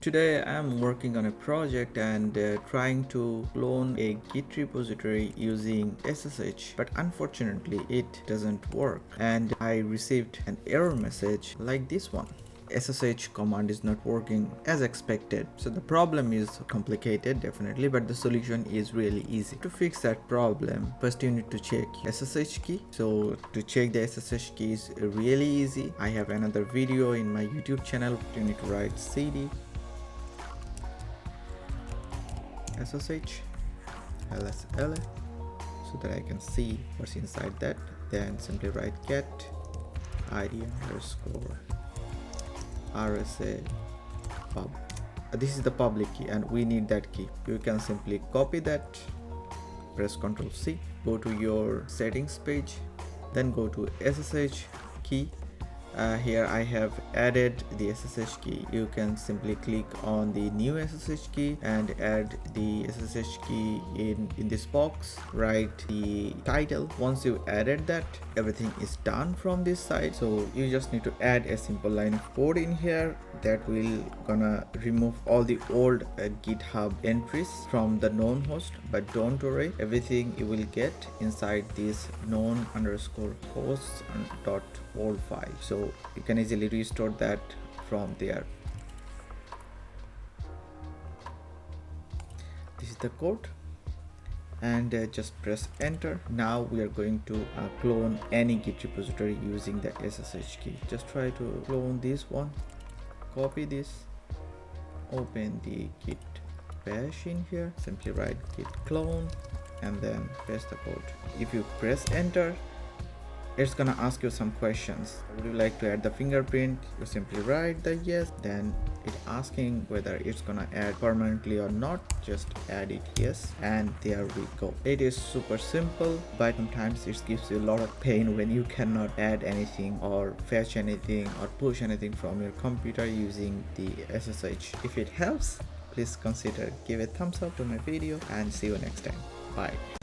Today I'm working on a project and trying to clone a Git repository using SSH, but unfortunately it doesn't work and I received an error message like this one. SSH command is not working as expected. So the problem is complicated definitely, but the solution is really easy. To fix that problem, first you need to check SSH key. So to check the SSH key is really easy. I have another video in my YouTube channel. You need to write cd SSH LSL so that I can see what's inside that. Then simply write get id underscore RSA pub. This is the public key and we need that key. You can simply copy that, press Ctrl C, go to your settings page, then go to SSH key. Here I have added the SSH key. You can simply click on the new SSH key and add the SSH key in this box. Write the title. Once you added that, everything is done from this side. So you just need to add a simple line of code in here that will gonna remove all the old GitHub entries from the known host. But don't worry, everything you will get inside this known underscore hosts dot old file. So you can easily restore that from there. This is the code and just press enter. Now we are going to clone any Git repository using the SSH key. Just try to clone this one, copy this, open the git bash in here, simply write git clone and then press the code. If you press enter, it's gonna ask you some questions. Would you like to add the fingerprint? You simply write the yes, then it's asking whether it's gonna add permanently or not. Just add it yes, and there we go. It is super simple, but sometimes it gives you a lot of pain when you cannot add anything or fetch anything or push anything from your computer using the SSH. If it helps, please consider give a thumbs up to my video and see you next time. Bye.